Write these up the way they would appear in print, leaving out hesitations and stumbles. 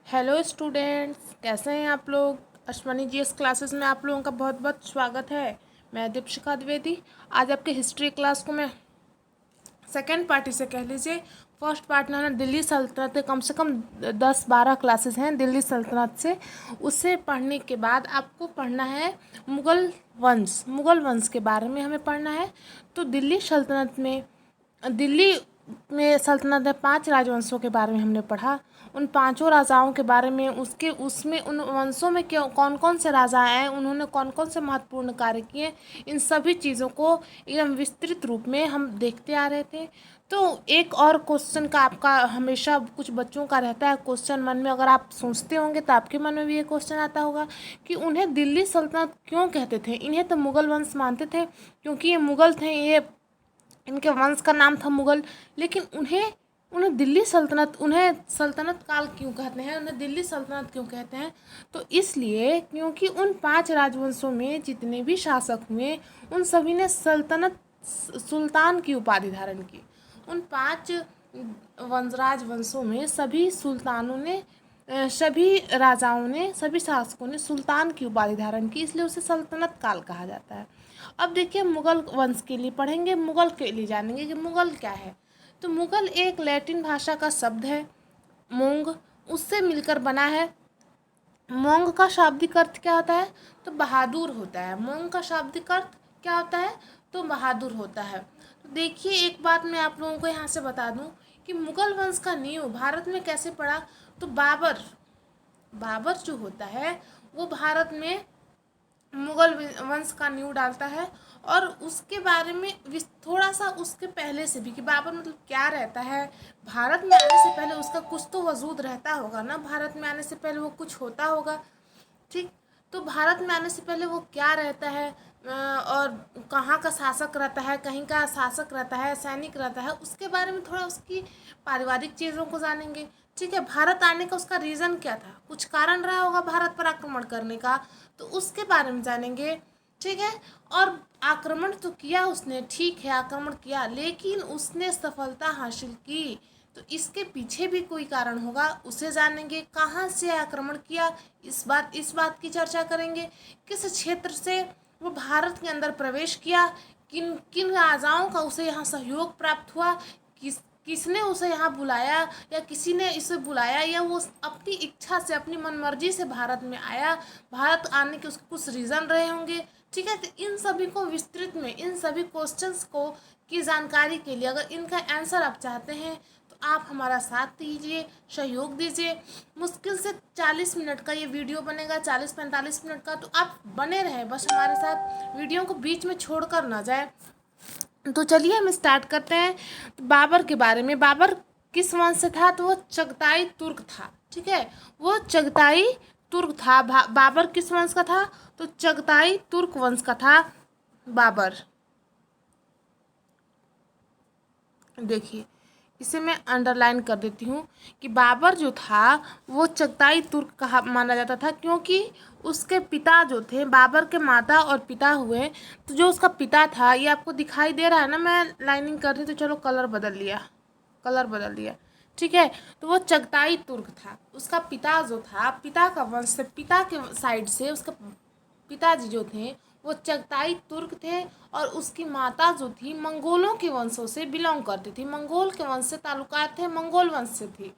Hello students, कैसे हैं आप लोग। अश्वनी जीएस क्लासेस में आप लोगों का बहुत बहुत स्वागत है। मैं दीपशिखा द्विवेदी। आज आपके हिस्ट्री क्लास को मैं सेकेंड पार्ट इसे कह लीजिए। फर्स्ट पार्ट में हमने दिल्ली सल्तनत के कम से कम 10-12 क्लासेस हैं दिल्ली सल्तनत से। उसे पढ़ने के बाद आपको पढ़ना है मुग़ल वंश के बारे में हमें पढ़ना है। तो दिल्ली में सल्तनत है, 5 राजवंशों के बारे में हमने पढ़ा। उन पांचों राजाओं के बारे में उसमें उन वंशों में क्यों कौन कौन से राजा आए, उन्होंने कौन कौन से महत्वपूर्ण कार्य किए, इन सभी चीज़ों को एकदम विस्तृत रूप में हम देखते आ रहे थे। तो एक और क्वेश्चन का आपका हमेशा कुछ बच्चों का रहता है क्वेश्चन मन में, अगर आप सोचते होंगे तो आपके मन में भी ये क्वेश्चन आता होगा कि उन्हें दिल्ली सल्तनत क्यों कहते थे। इन्हें तो मुग़ल वंश मानते थे क्योंकि ये मुग़ल थे, ये इनके वंश का नाम था मुग़ल। लेकिन उन्हें उन्हें सल्तनत काल क्यों कहते हैं, उन्हें दिल्ली सल्तनत क्यों कहते हैं। तो इसलिए क्योंकि उन 5 राजवंशों में जितने भी शासक हुए उन सभी ने सुल्तान की उपाधि धारण की। उन 5 राजवंशों में सभी राजाओं ने, सभी शासकों ने सुल्तान की उपाधि धारण की, इसलिए उसे सल्तनत काल कहा जाता है। अब देखिए, मुग़ल वंश के लिए पढ़ेंगे, मुग़ल के लिए जानेंगे कि मुग़ल क्या है। तो मुग़ल एक लैटिन भाषा का शब्द है मोंग, उससे मिलकर बना है। मोंग का शाब्दिक अर्थ क्या होता है, तो बहादुर होता है। मोंग का शाब्दिक अर्थ क्या होता है, तो बहादुर होता है। तो देखिए, एक बात मैं आप लोगों को यहाँ से बता दूँ कि मुग़ल वंश का नींव भारत में कैसे पड़ा। तो बाबर जो होता है वो भारत में मुग़ल वंश का नींव डालता है। और उसके बारे में थोड़ा सा उसके पहले से भी कि बाबर मतलब क्या रहता है, भारत में आने से पहले उसका कुछ तो वजूद रहता होगा ना, भारत में आने से पहले वो कुछ होता होगा। ठीक, तो भारत में आने से पहले वो क्या रहता है, और कहाँ का शासक रहता है, कहीं का शासक रहता है, सैनिक रहता है, उसके बारे में थोड़ा उसकी पारिवारिक चीज़ों को जानेंगे। ठीक है, भारत आने का उसका रीज़न क्या था, कुछ कारण रहा होगा भारत पर आक्रमण करने का, तो उसके बारे में जानेंगे। ठीक है, और आक्रमण तो किया उसने, ठीक है आक्रमण किया, लेकिन उसने सफलता हासिल की तो इसके पीछे भी कोई कारण होगा, उसे जानेंगे। कहाँ से आक्रमण किया, इस बात की चर्चा करेंगे। किस क्षेत्र से वो भारत के अंदर प्रवेश किया, किन किन राजाओं का उसे यहाँ सहयोग प्राप्त हुआ, किसने उसे यहाँ बुलाया, या किसी ने इसे बुलाया, या वो अपनी इच्छा से अपनी मनमर्जी से भारत में आया, भारत आने के उसके कुछ रीज़न रहे होंगे। ठीक है, तो इन सभी को विस्तृत में, इन सभी क्वेश्चंस को की जानकारी के लिए अगर इनका आंसर आप चाहते हैं तो आप हमारा साथ दीजिए, सहयोग दीजिए। मुश्किल से 40 मिनट का ये वीडियो बनेगा, 40-45 मिनट का, तो आप बने रहें बस हमारे साथ, वीडियो को बीच में छोड़कर ना जाए। तो चलिए हम स्टार्ट करते हैं। तो बाबर के बारे में, बाबर किस वंश से था, तो वो चगताई तुर्क था। ठीक है, वो चगताई तुर्क था। बाबर किस वंश का था, तो चगताई तुर्क वंश का था बाबर। देखिए, इसे मैं अंडरलाइन कर देती हूँ कि बाबर जो था वो चगताई तुर्क कहा माना जाता था, क्योंकि उसके पिता जो थे, बाबर के माता और पिता हुए, तो जो उसका पिता था, ये आपको दिखाई दे रहा है ना, मैं लाइनिंग कर रही, तो चलो कलर बदल दिया। ठीक है, तो वो चगताई तुर्क था। उसका पिता जो था, पिता का वंश से, पिता के साइड से उसका पिताजी जो थे वो चगताई तुर्क थे, और उसकी माता जो थी मंगोलों के वंशों से बिलोंग करती थी, मंगोल के वंश से ताल्लुकात थे, मंगोल वंश से थी।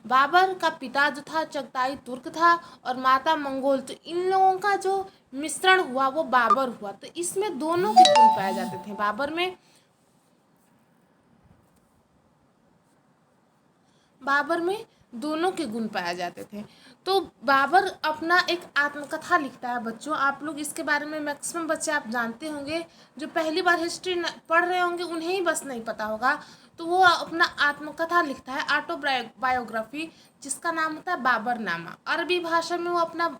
बाबर का पिता जो था चगताई तुर्क था और माता मंगोल, तो इन लोगों का जो मिश्रण हुआ वो बाबर हुआ। तो इसमें दोनों के गुण पाए जाते थे बाबर में दोनों के गुण पाए जाते थे। तो बाबर अपना एक आत्मकथा लिखता है। बच्चों, आप लोग इसके बारे में मैक्सिमम बच्चे आप जानते होंगे, जो पहली बार हिस्ट्री पढ़ रहे होंगे उन्हें ही बस नहीं पता होगा। तो वो अपना आत्मकथा लिखता है, ऑटोबायोग्राफी, जिसका नाम होता है बाबरनामा। अरबी भाषा में वो अपना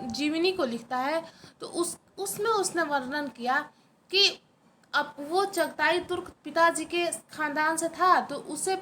जीवनी को लिखता है। तो उसमें उसने वर्णन किया कि अब वो चगताई तुर्क पिताजी के खानदान से था, तो उसे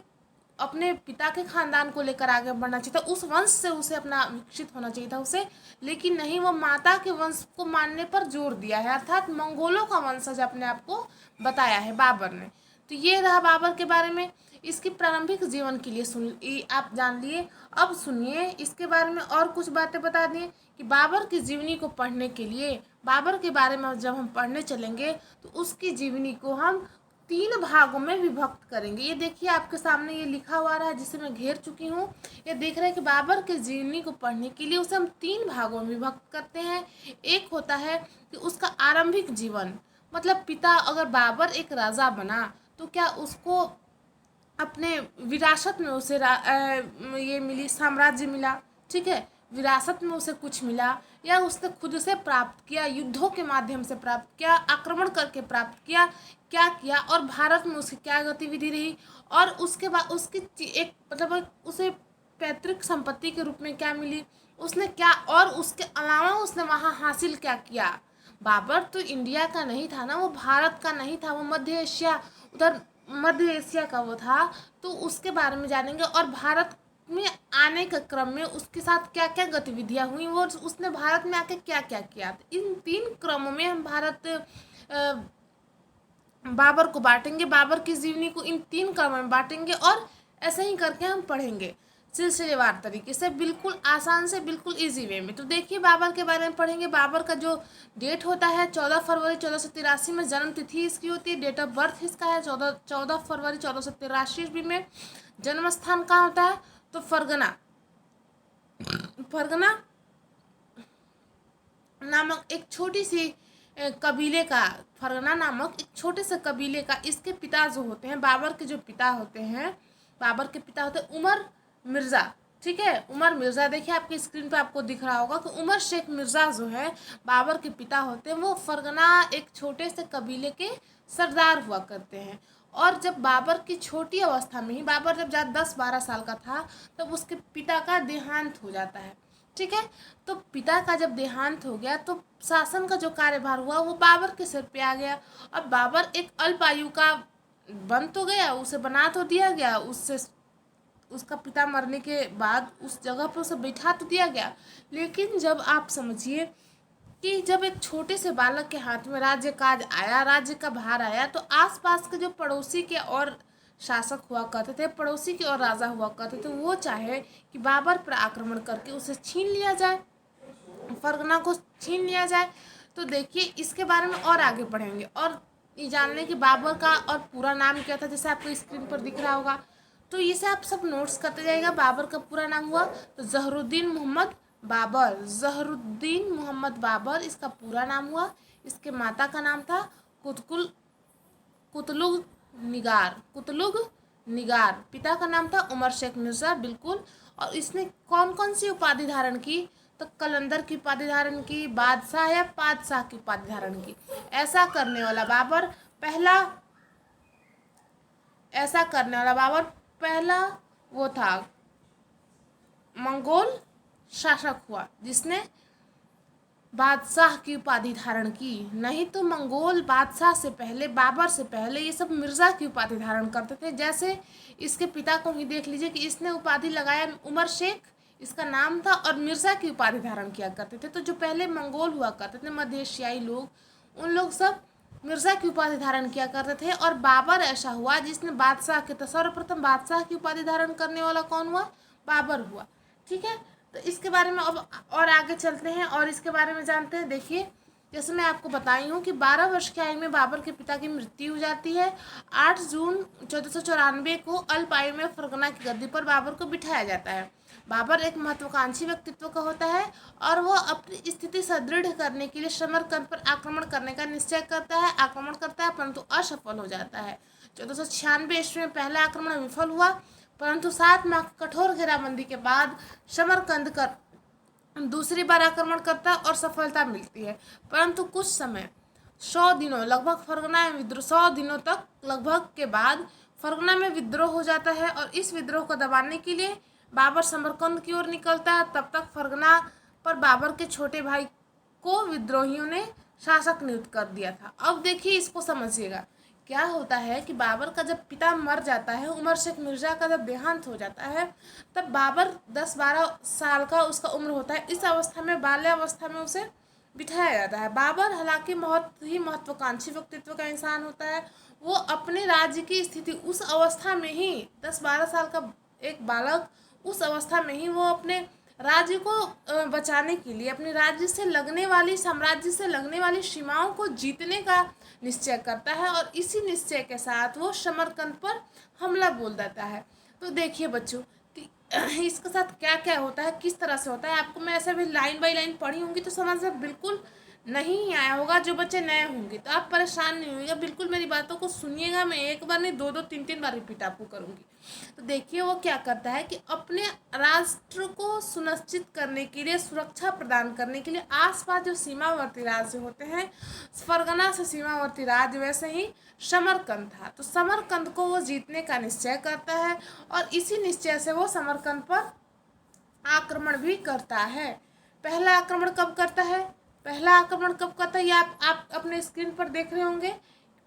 अपने पिता के खानदान को लेकर आगे बढ़ना चाहिए था, उस वंश से उसे अपना विकसित होना चाहिए था उसे, लेकिन नहीं, वो माता के वंश को मानने पर जोर दिया है, अर्थात मंगोलों का वंशज अपने आप को बताया है बाबर ने। तो ये रहा बाबर के बारे में। इसकी प्रारंभिक जीवन के लिए आप जान लिए। अब सुनिए इसके बारे में और कुछ बातें बता दिए कि बाबर की जीवनी को पढ़ने के लिए, बाबर के बारे में जब हम पढ़ने चलेंगे तो उसकी जीवनी को हम 3 भागों में विभक्त करेंगे। ये देखिए आपके सामने ये लिखा हुआ रहा है जिसे मैं घेर चुकी हूँ। ये देख रहे हैं कि बाबर के जीवनी को पढ़ने के लिए उसे हम 3 भागों में विभक्त करते हैं। एक होता है कि उसका आरंभिक जीवन, मतलब पिता अगर बाबर एक राजा बना तो क्या उसको अपने विरासत में उसे ये मिली, साम्राज्य मिला, ठीक है, विरासत में उसे कुछ मिला, या उसने खुद से प्राप्त किया, युद्धों के माध्यम से प्राप्त किया, आक्रमण करके प्राप्त किया, क्या किया, और भारत में उसकी क्या गतिविधि रही, और उसके बाद उसकी एक मतलब उसे पैतृक संपत्ति के रूप में क्या मिली, उसने क्या, और उसके अलावा उसने वहाँ हासिल क्या किया। बाबर तो इंडिया का नहीं था ना, वो भारत का नहीं था, वो मध्य एशिया, उधर मध्य एशिया का वो था। तो उसके बारे में जानेंगे, और भारत में आने के क्रम में उसके साथ क्या क्या गतिविधियां हुई, वो उसने भारत में आके क्या क्या किया। तो इन 3 क्रमों में हम बाबर को बांटेंगे, बाबर की जीवनी को इन 3 क्रमों में बांटेंगे, और ऐसे ही करके हम पढ़ेंगे सिलसिलेवार तरीके से, बिल्कुल आसान से, बिल्कुल इजी वे में। तो देखिए बाबर के बारे में पढ़ेंगे। बाबर का जो डेट होता है 14 फरवरी 1483 में जन्म तिथि इसकी होती है। डेट ऑफ बर्थ इसका है 14 फरवरी 1483 ईस्वी में। जन्म स्थान कहाँ होता है, तो फरगना नामक एक छोटी सी कबीले का, फरगना नामक एक छोटे से कबीले का इसके पिता जो होते हैं, बाबर के जो पिता होते हैं, बाबर के पिता होते हैं उमर मिर्ज़ा, ठीक है, उमर मिर्ज़ा। देखिए आपकी स्क्रीन पे आपको दिख रहा होगा कि उमर शेख मिर्ज़ा जो है बाबर के पिता होते हैं, वो फरगना एक छोटे से कबीले के सरदार हुआ करते हैं। और जब बाबर की छोटी अवस्था में ही, बाबर जब 10-12 साल का था, तब उसके पिता का देहांत हो जाता है, ठीक है। तो पिता का जब देहांत हो गया तो शासन का जो कार्यभार हुआ वो बाबर के सिर पे आ गया। अब बाबर एक अल्प आयु का बन तो गया, उसे बना तो दिया गया, उससे उसका पिता मरने के बाद उस जगह पर उसे बैठा तो दिया गया, लेकिन जब आप समझिए कि जब एक छोटे से बालक के हाथ में राज्य काज आया, राज्य का भार आया, तो आसपास के जो पड़ोसी के और शासक हुआ करते थे, पड़ोसी के और राजा हुआ करते थे, वो चाहे कि बाबर पर आक्रमण करके उसे छीन लिया जाए, फरगना को छीन लिया जाए। तो देखिए इसके बारे में और आगे पढ़ेंगे, और ये जान लें कि बाबर का और पूरा नाम क्या था, जैसे आपको स्क्रीन पर दिख रहा होगा। तो इसे आप सब नोट्स करते जाइएगा। बाबर का पूरा नाम हुआ तो जहरुद्दीन मोहम्मद बाबर, जहरुद्दीन मोहम्मद बाबर इसका पूरा नाम हुआ। इसके माता का नाम था कुतलुग निगार, पिता का नाम था उमर शेख मिर्ज़ा, बिल्कुल। और इसने कौन कौन सी उपाधि धारण की, तो कलंदर की उपाधि धारण की, बादशाह या पादशाह की उपाधि धारण की। ऐसा करने वाला बाबर पहला वो था मंगोल शासक हुआ जिसने बादशाह की उपाधि धारण की। नहीं तो मंगोल बादशाह से पहले, बाबर से पहले ये सब मिर्ज़ा की उपाधि धारण करते थे। जैसे इसके पिता को ही देख लीजिए कि इसने उपाधि लगाया उमर शेख, इसका नाम था, और मिर्ज़ा की उपाधि धारण किया करते थे। तो जो पहले मंगोल हुआ करते थे मध्य एशियाई लोग, उन लोग सब मिर्ज़ा की उपाधि धारण किया करते थे। और बाबर ऐसा हुआ जिसने बादशाह के, तो सर्वप्रथम बादशाह की उपाधि धारण करने वाला कौन हुआ, बाबर हुआ, ठीक है। तो इसके बारे में अब और आगे चलते हैं और इसके बारे में जानते हैं। देखिए जैसे मैं आपको बताई हूँ कि 12 वर्ष की आयु में बाबर के पिता की मृत्यु हो जाती है। 8 जून 1494 को अल्प आयु में फरगना की गद्दी पर बाबर को बिठाया जाता है। बाबर एक महत्वाकांक्षी व्यक्तित्व का होता है और वह अपनी स्थिति सुदृढ़ करने के लिए समरकंद पर आक्रमण करने का निश्चय करता है, आक्रमण करता है, परंतु असफल हो जाता है। 1496 ईस्वी में पहला आक्रमण विफल हुआ, परंतु 7 माह की कठोर घेराबंदी के बाद समरकंद कर दूसरी बार आक्रमण करता है और सफलता मिलती है। परंतु कुछ समय 100 दिनों लगभग फरगना में विद्रोह 100 दिनों तक लगभग के बाद फरगना में विद्रोह हो जाता है और इस विद्रोह को दबाने के लिए बाबर समरकंद की ओर निकलता है। तब तक फरगना पर बाबर के छोटे भाई को विद्रोहियों ने शासक नियुक्त कर दिया था। अब देखिए इसको समझिएगा, क्या होता है कि बाबर का जब पिता मर जाता है, उमर शेख मिर्ज़ा का जब देहांत हो जाता है, तब बाबर 10-12 साल का उसका उम्र होता है। इस अवस्था में, बाल्यावस्था में उसे बिठाया जाता है। बाबर हालांकि बहुत ही महत्वाकांक्षी व्यक्तित्व का इंसान होता है। वो अपने राज्य की स्थिति उस अवस्था में ही 10-12 साल का एक बालक उस अवस्था में ही वो अपने राज्य को बचाने के लिए अपने राज्य से लगने वाली साम्राज्य से लगने वाली सीमाओं को जीतने का निश्चय करता है और इसी निश्चय के साथ वो समरकंद पर हमला बोल देता है। तो देखिए बच्चों कि इसके साथ क्या क्या होता है, किस तरह से होता है, आपको मैं ऐसे भी लाइन बाय लाइन पढ़ी होंगी तो समझ में बिल्कुल नहीं आया होगा। जो बच्चे नए होंगे तो आप परेशान नहीं होइएगा, बिल्कुल मेरी बातों को सुनिएगा। मैं एक बार नहीं, दो दो तीन तीन बार रिपीट आपको करूँगी। तो देखिए वो क्या करता है कि अपने राष्ट्र को सुनिश्चित करने के लिए, सुरक्षा प्रदान करने के लिए आसपास जो सीमावर्ती राज्य होते हैं, फरगना से सीमावर्ती राज्य, वैसे ही समरकंद था। तो समरकंद को वो जीतने का निश्चय करता है और इसी निश्चय से वो समरकंद पर आक्रमण भी करता है। पहला आक्रमण कब करता है? पहला आक्रमण कब करता है ये आप अपने स्क्रीन पर देख रहे होंगे।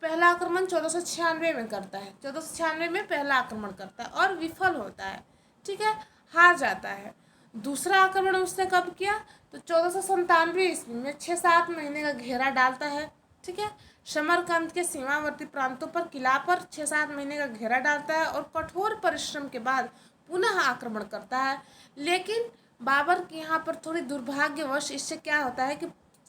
पहला आक्रमण 1496 में करता है। 1496 में पहला आक्रमण करता है और विफल होता है, ठीक है, हार जाता है। दूसरा आक्रमण उसने कब किया? तो 1497 ईस्वी में 6-7 महीने का घेरा डालता है, ठीक है। समरकंद के सीमावर्ती प्रांतों पर किला पर 6-7 महीने का घेरा डालता है और कठोर परिश्रम के बाद पुनः आक्रमण करता है। लेकिन बाबर के यहाँ पर थोड़ी दुर्भाग्यवश इससे क्या होता है कि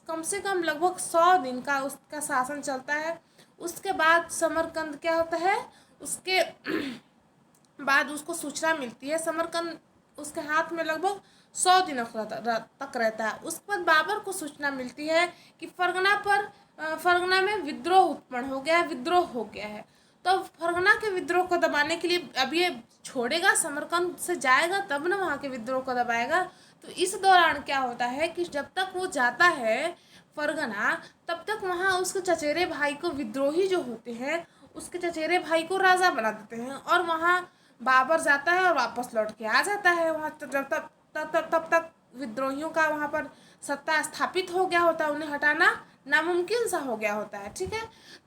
कम से कम लगभग 100 दिन का उसका शासन चलता है। उसके बाद समरकंद क्या होता है, उसके बाद उसको सूचना मिलती है, समरकंद उसके हाथ में लगभग 100 दिनों तक रहता है। उसके बाद बाबर को सूचना मिलती है कि फरगना में विद्रोह उत्पन्न हो गया है, विद्रोह हो गया है। तो फरगना के विद्रोह को दबाने के लिए अब ये छोड़ेगा, समरकंद से जाएगा तब ना वहाँ के विद्रोह को दबाएगा। तो इस दौरान क्या होता है कि जब तक वो जाता है फरगना, तब तक वहाँ उसके चचेरे भाई को, विद्रोही जो होते हैं उसके चचेरे भाई को राजा बना देते हैं और वहाँ बाबर जाता है और वापस लौट के आ जाता है। वहाँ जब तब तक विद्रोहियों का वहाँ पर सत्ता स्थापित हो गया होता है, उन्हें हटाना नामुमकिन सा हो गया होता है, ठीक है।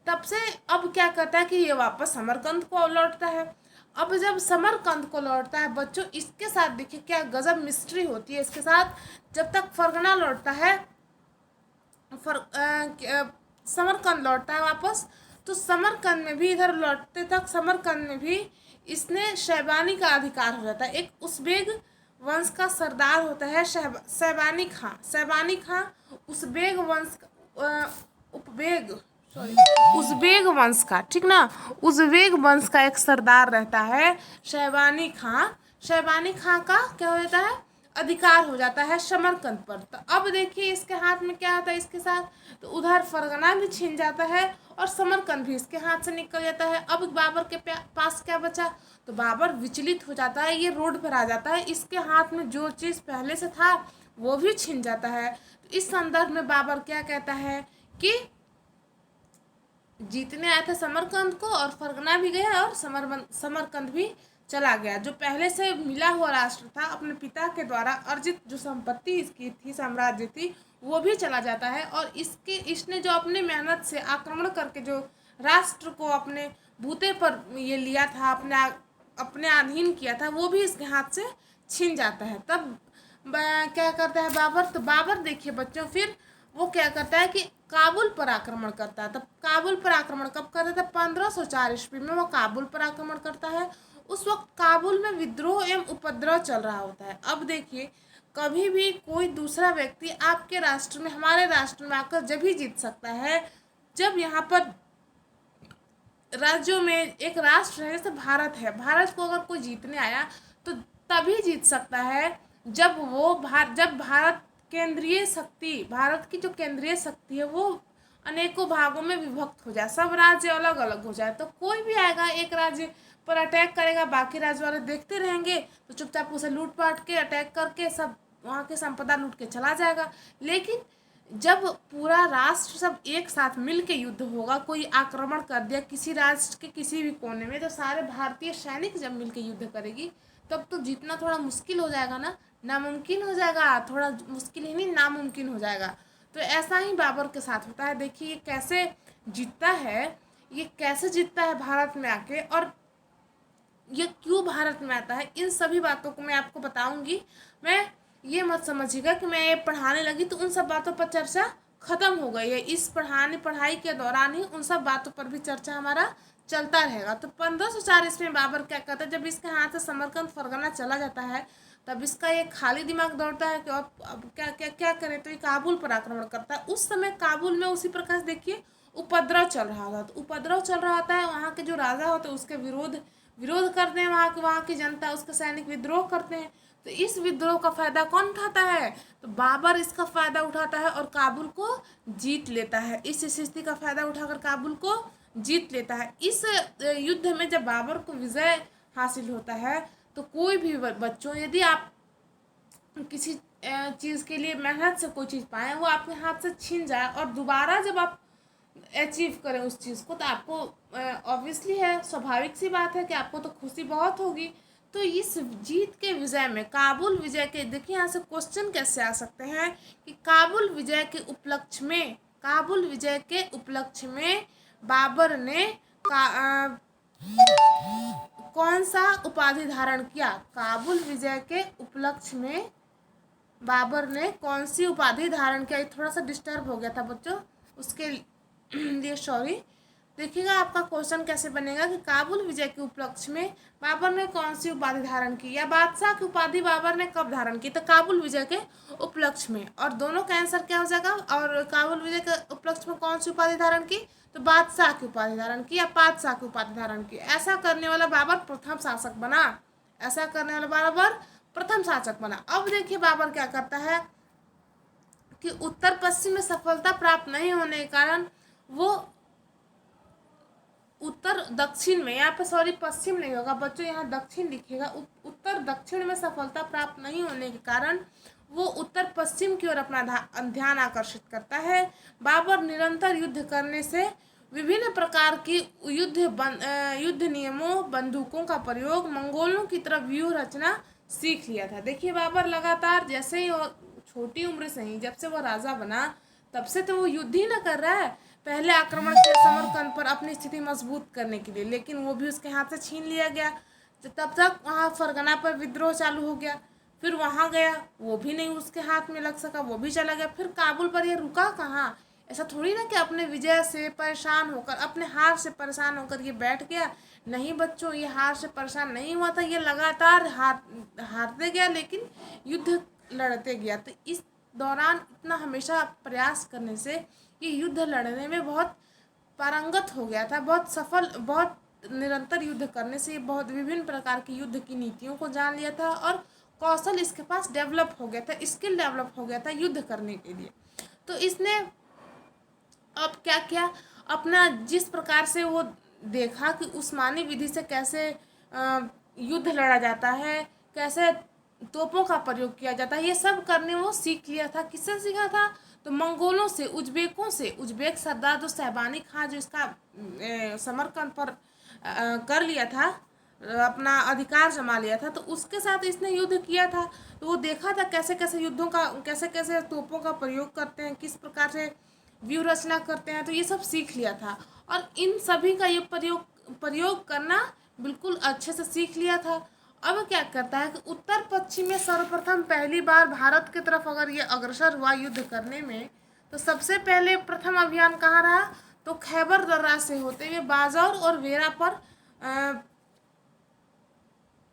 तब से अब क्या करता है कि ये वापस समरकंद को लौटता है। अब जब समरकंद को लौटता है बच्चों, इसके साथ देखिए क्या गजब मिस्ट्री होती है इसके साथ। जब तक फरगना लौटता है, समरकंद लौटता है वापस, तो समरकंद में भी, इधर लौटते तक समरकंद में भी इसने शैबानी का अधिकार हो जाता है। एक उज़्बेक वंश का सरदार होता है शैबानी खां। शैबानी खां उज़्बेक वंश उज़्बेक वंश का, ठीक ना, उज़्बेक वंश का एक सरदार रहता है शैबानी खां। शैबानी खां का क्या हो जाता है, अधिकार हो जाता है समरकंद पर। तो अब देखिए इसके हाथ में क्या होता है इसके साथ, तो उधर फरगना भी छीन जाता है और समरकंद भी इसके हाथ से निकल जाता है। अब बाबर के पास क्या बचा, तो बाबर विचलित हो जाता है, ये रोड पर आ जाता है, इसके हाथ में जो चीज़ पहले से था वो भी छीन जाता है। तो इस संदर्भ में बाबर क्या कहता है कि जीतने आया था समरकंद को और फरगना भी गया और समरकंद भी चला गया। जो पहले से मिला हुआ राष्ट्र था, अपने पिता के द्वारा अर्जित जो संपत्ति इसकी थी, साम्राज्य थी, वो भी चला जाता है। और इसने जो अपने मेहनत से आक्रमण करके जो राष्ट्र को अपने बूते पर ये लिया था, अपने अधीन किया था, वो भी इसके हाथ से छीन जाता है। तब क्या करता है बाबर, तो बाबर देखिए बच्चों फिर वो क्या करता है कि काबुल पर आक्रमण करता है। तब काबुल पर आक्रमण कब करता था, 1504 ईस्वी में वो काबुल पर आक्रमण करता है। उस वक्त काबुल में विद्रोह एवं उपद्रव चल रहा होता है। अब देखिए कभी भी कोई दूसरा व्यक्ति आपके राष्ट्र में, हमारे राष्ट्र में आकर जब ही जीत सकता है जब यहाँ पर राज्यों में एक राष्ट्र है, जैसे भारत है, भारत को अगर कोई जीतने आया तो तभी जीत सकता है जब भारत केंद्रीय शक्ति, भारत की जो केंद्रीय शक्ति है वो अनेकों भागों में विभक्त हो जाए, सब राज्य अलग अलग हो जाए। तो कोई भी आएगा एक राज्य पर अटैक करेगा, बाकी राज्य वाले देखते रहेंगे तो चुपचाप उसे लूट पाट के, अटैक करके सब वहाँ की संपदा लूट के चला जाएगा। लेकिन जब पूरा राष्ट्र सब एक साथ मिल के युद्ध होगा, कोई आक्रमण कर दिया किसी राष्ट्र के किसी भी कोने में, तो सारे भारतीय सैनिक जब मिल के युद्ध करेगी तब तो जीतना थोड़ा मुश्किल हो जाएगा ना, नामुमकिन हो जाएगा, थोड़ा मुश्किल ही नहीं नामुमकिन हो जाएगा। तो ऐसा ही बाबर के साथ होता है। देखिए ये कैसे जीतता है, ये कैसे जीतता है भारत में आके, और ये क्यों भारत में आता है, इन सभी बातों को मैं आपको बताऊंगी। मैं ये मत समझिएगा कि मैं ये पढ़ाने लगी तो उन सब बातों पर चर्चा खत्म हो गई है। इस पढ़ाई के दौरान ही उन सब बातों पर भी चर्चा हमारा चलता रहेगा। तो 1504 इसमें बाबर क्या करता है, जब इसके हाथ से समरकंद फरगना चला जाता है तब इसका ये खाली दिमाग दौड़ता है कि अब क्या क्या क्या करें, तो ये काबुल पर आक्रमण करता है। उस समय काबुल में उसी प्रकार से देखिए उपद्रव चल रहा था, तो उपद्रव चल रहा होता है, वहाँ के जो राजा होते हैं उसके विरोध करते हैं, वहाँ की जनता, उसके सैनिक विद्रोह करते हैं। तो इस विद्रोह का फायदा कौन उठाता है, तो बाबर इसका फायदा उठाता है और काबुल को जीत लेता है। इस स्थिति का फायदा उठाकर काबुल को जीत लेता है। इस युद्ध में जब बाबर को विजय हासिल होता है तो कोई भी बच्चों, यदि आप किसी चीज़ के लिए मेहनत से कोई चीज़ पाएँ, वो आपके हाथ से छीन जाए और दोबारा जब आप अचीव करें उस चीज़ को, तो आपको ऑब्वियसली है, स्वाभाविक सी बात है कि आपको तो खुशी बहुत होगी। तो इस जीत के विजय में, काबुल विजय के, देखिए यहाँ से क्वेश्चन कैसे आ सकते हैं कि काबुल विजय के उपलक्ष्य में बाबर ने कौन सा उपाधि धारण किया। काबुल विजय के उपलक्ष्य में बाबर ने कौन सी उपाधि धारण किया। थोड़ा सा डिस्टर्ब हो गया था बच्चों, उसके लिए सॉरी। देखिएगा आपका क्वेश्चन कैसे बनेगा कि काबुल विजय के उपलक्ष्य में बाबर ने कौन सी उपाधि धारण की, या बादशाह की उपाधि बाबर ने कब धारण की, तो काबुल विजय के उपलक्ष्य में। और दोनों का आंसर क्या हो जाएगा, और काबुल विजय के उपलक्ष्य में कौन सी उपाधि धारण की, तो बादशाह की उपाधि धारण की या पातशाह की उपाधि धारण की। ऐसा करने वाला बाबर प्रथम शासक बना, ऐसा करने वाला बाबर प्रथम शासक बना। अब देखिए बाबर क्या करता है कि उत्तर पश्चिम में सफलता प्राप्त नहीं होने के कारण वो उत्तर दक्षिण में, यहाँ पे सॉरी पश्चिम नहीं होगा बच्चों, यहाँ दक्षिण लिखेगा। उत्तर दक्षिण में सफलता प्राप्त नहीं होने के कारण वो उत्तर पश्चिम की ओर अपना ध्यान आकर्षित करता है। बाबर निरंतर युद्ध करने से विभिन्न प्रकार की युद्ध नियमों, बंदूकों का प्रयोग, मंगोलों की तरफ व्यूह रचना सीख लिया था। देखिए बाबर लगातार, जैसे ही छोटी उम्र से ही, जब से वो राजा बना तब से तो वो युद्ध ही ना कर रहा है। पहले आक्रमण किया समरकंद पर अपनी स्थिति मजबूत करने के लिए, लेकिन वो भी उसके हाथ से छीन लिया गया। तब तक वहाँ फरगना पर विद्रोह चालू हो गया, फिर वहाँ गया, वो भी नहीं उसके हाथ में लग सका, वो भी चला गया। फिर काबुल पर ये रुका कहाँ, ऐसा थोड़ी ना कि अपने विजय से परेशान होकर, अपने हार से परेशान होकर ये बैठ गया। नहीं बच्चों, ये हार से परेशान नहीं हुआ था, ये लगातार हारते गया लेकिन युद्ध लड़ते गया। तो इस दौरान इतना हमेशा प्रयास करने से ये युद्ध लड़ने में बहुत पारंगत हो गया था, बहुत सफल, बहुत निरंतर युद्ध करने से ये बहुत विभिन्न प्रकार की युद्ध की नीतियों को जान लिया था और कौशल इसके पास डेवलप हो गया था, स्किल डेवलप हो गया था युद्ध करने के लिए। तो इसने अब क्या किया, अपना जिस प्रकार से वो देखा कि उस्मानी विधि से कैसे युद्ध लड़ा जाता है, कैसे तोपों का प्रयोग किया जाता है, ये सब करने वो सीख लिया था। किससे सीखा था, तो मंगोलों से, उज्बेकों से। उज्बेक सरदार जो सहबानी खां, जो इसका समरकंद पर कर लिया था, अपना अधिकार जमा लिया था, तो उसके साथ इसने युद्ध किया था। तो वो देखा था कैसे कैसे युद्धों का, कैसे कैसे तोपों का प्रयोग करते हैं, किस प्रकार से व्यूह रचना करते हैं, तो ये सब सीख लिया था। और इन सभी का ये प्रयोग करना बिल्कुल अच्छे से सीख लिया था। अब क्या करता है कि उत्तर पश्चिम में सर्वप्रथम पहली बार भारत की तरफ अगर ये अग्रसर हुआ युद्ध करने में, तो सबसे पहले प्रथम अभियान कहाँ रहा, तो खैबर दर्रा से होते हुए बाजौर और वेरा पर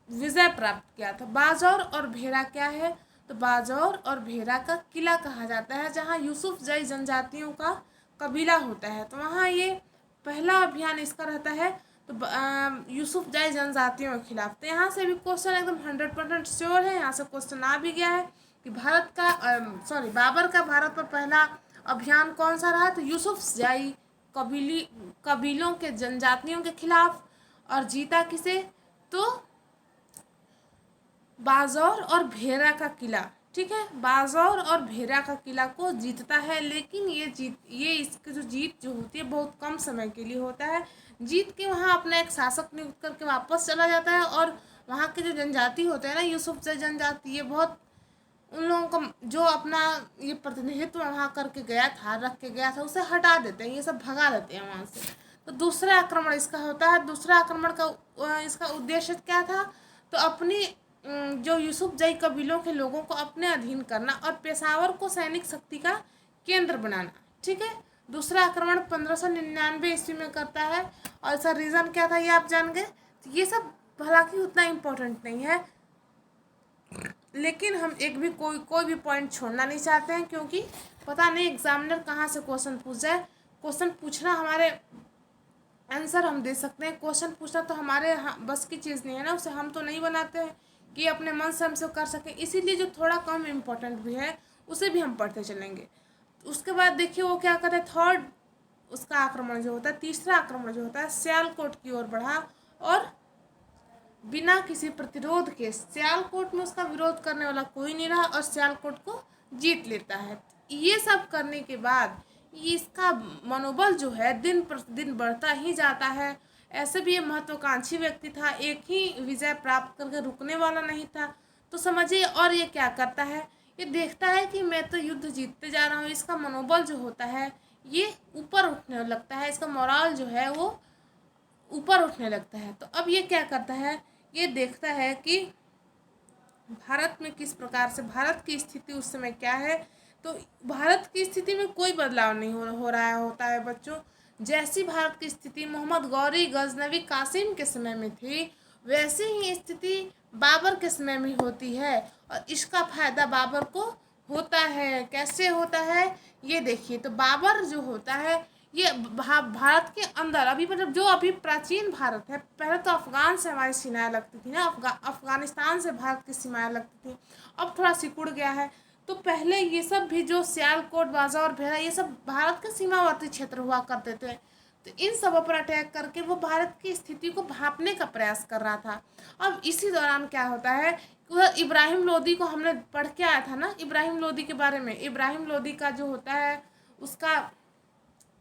विजय प्राप्त किया था। बाजौर और भेरा क्या है, तो बाजौर और भेरा का किला कहा जाता है, जहाँ यूसुफ जई जनजातियों का कबीला होता है। तो वहाँ ये पहला अभियान इसका रहता है, तो यूसुफ जई जनजातियों के खिलाफ। तो यहाँ से भी क्वेश्चन एकदम 100% श्योर है, यहाँ से क्वेश्चन आ भी गया है कि बाबर का भारत पर पहला अभियान कौन सा रहा, तो यूसुफ जई कबीलों के जनजातियों के खिलाफ। और जीता किसे, तो बाजौर और भेरा का किला। ठीक है, बाजौर और भेरा का किला को जीतता है, लेकिन ये इसकी जो जीत जो होती है बहुत कम समय के लिए होता है। जीत के वहाँ अपना एक शासक नियुक्त करके वापस चला जाता है, और वहाँ के जो जनजाति होते हैं ना, यूसुफ जई जनजाति, ये बहुत उन लोगों को जो अपना ये प्रतिनिधित्व वहाँ करके गया था, रख के गया था, उसे हटा देते हैं, ये सब भगा देते हैं वहाँ से। तो दूसरा आक्रमण इसका होता है। दूसरा आक्रमण का इसका उद्देश्य क्या था, तो अपनी जो यूसुफजई कबीलों के लोगों को अपने अधीन करना और पेशावर को सैनिक शक्ति का केंद्र बनाना। ठीक है। दूसरा आक्रमण 1599 ईस्वी में करता है और इसका रीज़न क्या था ये आप जान गए। तो ये सब हालांकि उतना इम्पोर्टेंट नहीं है, लेकिन हम एक भी कोई भी पॉइंट छोड़ना नहीं चाहते हैं, क्योंकि पता नहीं एग्जामिनर कहाँ से क्वेश्चन पूछ जाए। क्वेश्चन पूछना हमारे आंसर हम दे सकते हैं, क्वेश्चन पूछना तो हमारे बस की चीज़ नहीं है ना, उसे हम तो नहीं बनाते हैं कि अपने मन से हमसे कर सकें। इसीलिए जो थोड़ा कम इम्पोर्टेंट भी है उसे भी हम पढ़ते चलेंगे। उसके बाद देखिए वो क्या करते हैं, थर्ड उसका आक्रमण जो होता है, तीसरा आक्रमण जो होता है सियालकोट की ओर बढ़ा और बिना किसी प्रतिरोध के, सियालकोट में उसका विरोध करने वाला कोई नहीं रहा और सियालकोट को जीत लेता है। ये सब करने के बाद इसका मनोबल जो है दिन प्रतिदिन बढ़ता ही जाता है। ऐसे भी ये महत्वाकांक्षी व्यक्ति था, एक ही विजय प्राप्त करके रुकने वाला नहीं था। तो समझिए, और ये क्या करता है, ये देखता है कि मैं तो युद्ध जीतते जा रहा हूँ, इसका मनोबल जो होता है ये ऊपर उठने लगता है, इसका मोराल जो है वो ऊपर उठने लगता है। तो अब ये क्या करता है, ये देखता है कि भारत में किस प्रकार से, भारत की स्थिति उस समय क्या है। तो भारत की स्थिति में कोई बदलाव नहीं हो रहा होता है बच्चों। जैसी भारत की स्थिति मोहम्मद गौरी गजनवी कासिम के समय में थी, वैसी ही स्थिति बाबर के समय में होती है और इसका फायदा बाबर को होता है। कैसे होता है ये देखिए। तो बाबर जो होता है ये भारत के अंदर अभी मतलब जो अभी प्राचीन भारत है, पहले तो अफगान से हमारी सीमाएं लगती थी ना, अफगानिस्तान से भारत की सीमाएं लगती थी, अब थोड़ा सिकुड़ गया है। तो पहले ये सब भी जो सियालकोट, बाजा और भेड़ा, ये सब भारत के सीमावर्ती क्षेत्र हुआ करते थे। तो इन सब पर अटैक करके वो भारत की स्थिति को भांपने का प्रयास कर रहा था। अब इसी दौरान क्या होता है, वह इब्राहिम लोदी को हमने पढ़ के आया था ना, इब्राहिम लोदी के बारे में। इब्राहिम लोदी का जो होता है उसका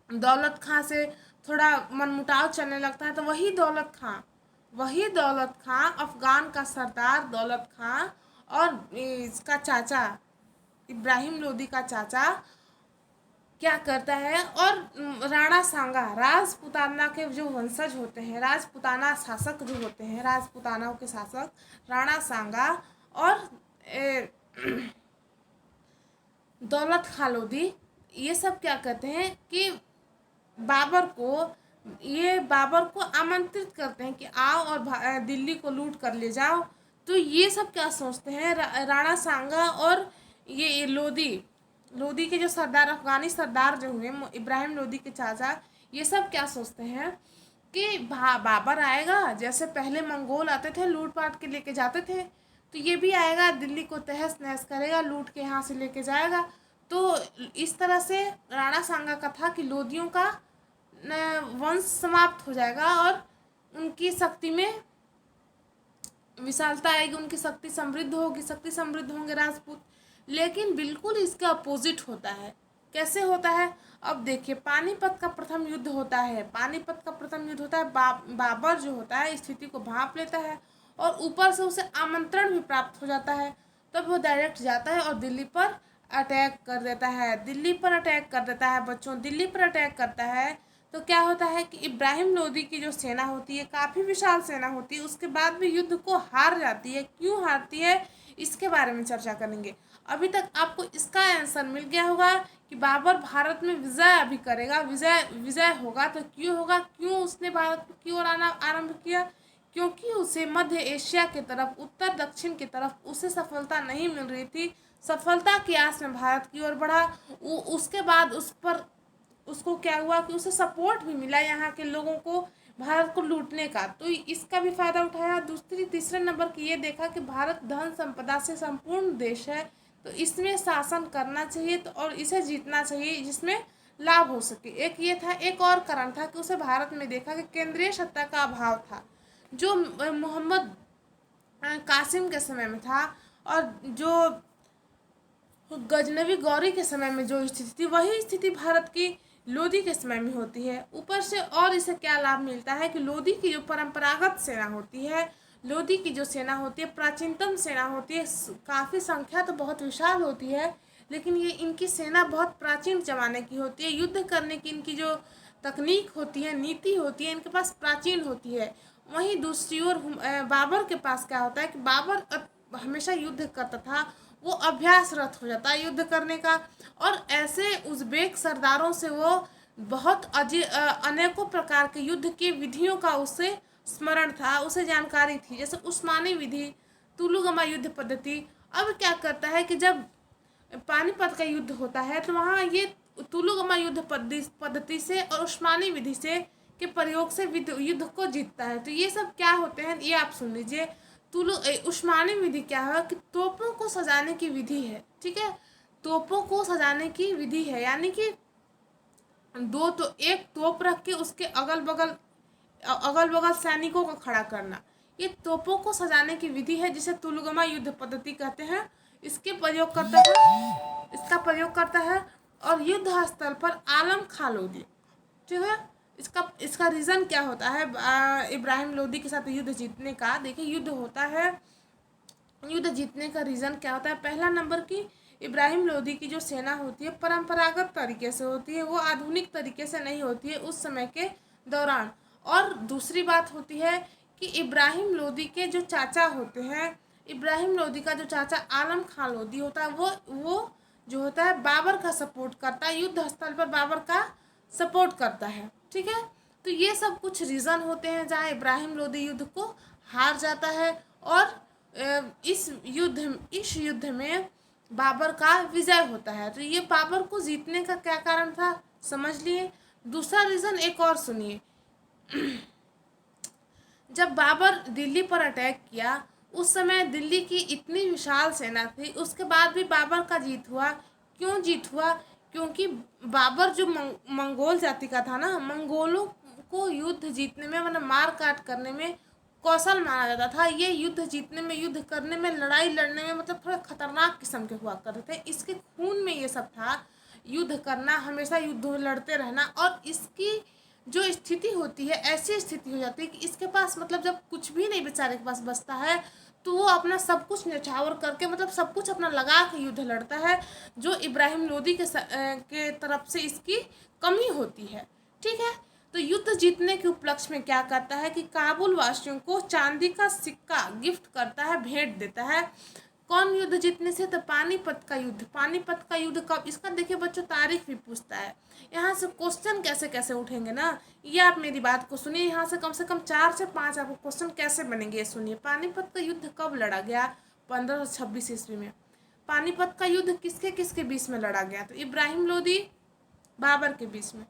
दौलत खां से थोड़ा मनमुटाव चलने लगता है। तो वही दौलत खां अफगान का सरदार दौलत खां और इसका चाचा इब्राहिम लोदी का चाचा क्या करता है, और राणा सांगा, राजपुताना के जो वंशज होते हैं, राजपुताना शासक जो होते हैं, राजपुतानाओं के शासक राणा सांगा और दौलत खां लोदी, ये सब क्या कहते हैं कि बाबर को आमंत्रित करते हैं कि आओ और दिल्ली को लूट कर ले जाओ। तो ये सब क्या सोचते हैं, राणा सांगा और ये लोदी के जो सरदार, अफगानी सरदार जो हुए इब्राहिम लोदी के चाचा, ये सब क्या सोचते हैं कि बाबर आएगा, जैसे पहले मंगोल आते थे लूटपाट के लेके जाते थे, तो ये भी आएगा, दिल्ली को तहस नहस करेगा, लूट के यहाँ से लेके जाएगा। तो इस तरह से राणा सांगा का था कि लोदियों का वंश समाप्त हो जाएगा और उनकी शक्ति में विशालता आएगी, उनकी शक्ति समृद्ध होंगे राजपूत। लेकिन बिल्कुल इसके अपोजिट होता है। कैसे होता है, अब देखिए पानीपत का प्रथम युद्ध होता है। बाबर जो होता है स्थिति को भांप लेता है और ऊपर से उसे आमंत्रण भी प्राप्त हो जाता है। तब वो डायरेक्ट जाता है और दिल्ली पर अटैक कर देता है बच्चों, दिल्ली पर अटैक करता है। तो क्या होता है कि इब्राहिम लोदी की जो सेना होती है, काफ़ी विशाल सेना होती है, उसके बाद भी युद्ध को हार जाती है। क्यों हारती है इसके बारे में चर्चा करेंगे। अभी तक आपको इसका आंसर मिल गया होगा कि बाबर भारत में विजय अभी करेगा, विजय होगा। तो क्यों होगा, क्यों उसने भारत की ओर आना आरंभ किया, क्योंकि उसे मध्य एशिया की तरफ, उत्तर दक्षिण की तरफ उसे सफलता नहीं मिल रही थी। सफलता की आस में भारत की ओर बढ़ा। उसके बाद उसको क्या हुआ कि उसे सपोर्ट भी मिला यहाँ के लोगों को भारत को लूटने का, तो इसका भी फायदा उठाया। तीसरे नंबर की ये देखा कि भारत धन संपदा से संपूर्ण देश है, तो इसमें शासन करना चाहिए तो और इसे जीतना चाहिए जिसमें लाभ हो सके। एक ये था, एक और कारण था कि उसे भारत में देखा कि केंद्रीय सत्ता का अभाव था, जो मोहम्मद कासिम के समय में था और जो गजनवी गौरी के समय में जो स्थिति थी, वही स्थिति भारत की लोदी के समय में होती है। ऊपर से और इसे क्या लाभ मिलता है कि लोदी की जो परंपरागत सेना होती है, लोदी की जो सेना होती है, प्राचीनतम सेना होती है, काफ़ी संख्या तो बहुत विशाल होती है, लेकिन ये इनकी सेना बहुत प्राचीन ज़माने की होती है। युद्ध करने की इनकी जो तकनीक होती है, नीति होती है, इनके पास प्राचीन होती है। वहीं दूसरी ओर बाबर के पास क्या होता है कि बाबर हमेशा युद्ध करता था, वो अभ्यासरत हो जाता है युद्ध करने का, और ऐसे उज़्बेक सरदारों से वो बहुत अनेकों प्रकार के युद्ध की विधियों का उसे स्मरण था, उसे जानकारी थी, जैसे उस्मानी विधि, तुलुगमा युद्ध पद्धति। अब क्या करता है कि जब पानीपत का युद्ध होता है तो वहाँ ये तुलुगमा युद्ध पद्धति से और उस्मानी विधि से के प्रयोग से युद्ध को जीतता है। तो ये सब क्या होते हैं ये आप सुन लीजिए। उस्मानी विधि क्या है कि तोपों को सजाने की विधि है, ठीक है, तोपों को सजाने की विधि है, यानी कि तो एक तोप रख के उसके अगल बगल सैनिकों को खड़ा करना, ये तोपों को सजाने की विधि है, जिसे तुलगमा युद्ध पद्धति कहते हैं। इसका प्रयोग करता है और युद्ध स्थल पर आलम खां लोदी, ठीक है। इसका रीज़न क्या होता है इब्राहिम लोदी के साथ युद्ध जीतने का? देखिए युद्ध जीतने का रीज़न क्या होता है? पहला नंबर की इब्राहिम लोदी की जो सेना होती है परंपरागत तरीके से होती है, वो आधुनिक तरीके से नहीं होती है उस समय के दौरान। और दूसरी बात होती है कि इब्राहिम लोदी के जो चाचा होते हैं, इब्राहिम लोदी का जो चाचा आलम खां लोदी होता है, वो जो होता है बाबर का सपोर्ट करता है, युद्ध स्थल पर बाबर का सपोर्ट करता है, ठीक है। तो ये सब कुछ रीज़न होते हैं जहाँ इब्राहिम लोदी युद्ध को हार जाता है, और इस युद्ध में बाबर का विजय होता है। तो ये बाबर को जीतने का क्या कारण था समझ लिए। दूसरा रीज़न एक और सुनिए। जब बाबर दिल्ली पर अटैक किया उस समय दिल्ली की इतनी विशाल सेना थी, उसके बाद भी बाबर का जीत हुआ। क्यों जीत हुआ? क्योंकि बाबर जो मंगोल जाति का था ना, मंगोलों को युद्ध जीतने में मतलब मार काट करने में कौशल माना जाता था। ये युद्ध जीतने में, युद्ध करने में, लड़ाई लड़ने में मतलब थोड़ा खतरनाक किस्म के हुआ करते थे। इसके खून में ये सब था, युद्ध करना, हमेशा युद्ध लड़ते रहना। और इसकी जो स्थिति होती है, ऐसी स्थिति हो जाती है कि इसके पास मतलब जब कुछ भी नहीं बेचारे के पास बचता है तो वो अपना सब कुछ न्यौछावर करके मतलब सब कुछ अपना लगा के युद्ध लड़ता है, जो इब्राहिम लोदी के तरफ से इसकी कमी होती है, ठीक है। तो युद्ध जीतने के उपलक्ष्य में क्या करता है कि काबुल वासियों को चांदी का सिक्का गिफ्ट करता है, भेंट देता है। कौन युद्ध जीतने से? तो पानीपत का युद्ध। पानीपत का युद्ध कब? इसका देखिए बच्चों तारीख भी पूछता है। यहाँ से क्वेश्चन कैसे कैसे उठेंगे ना, ये आप मेरी बात को सुनिए। यहाँ से कम 4 से 5 आपको क्वेश्चन कैसे बनेंगे ये सुनिए। पानीपत का युद्ध कब लड़ा गया? 1526 ईस्वी में। पानीपत का युद्ध किसके किसके बीच में लड़ा गया? तो इब्राहिम लोदी बाबर के बीच में।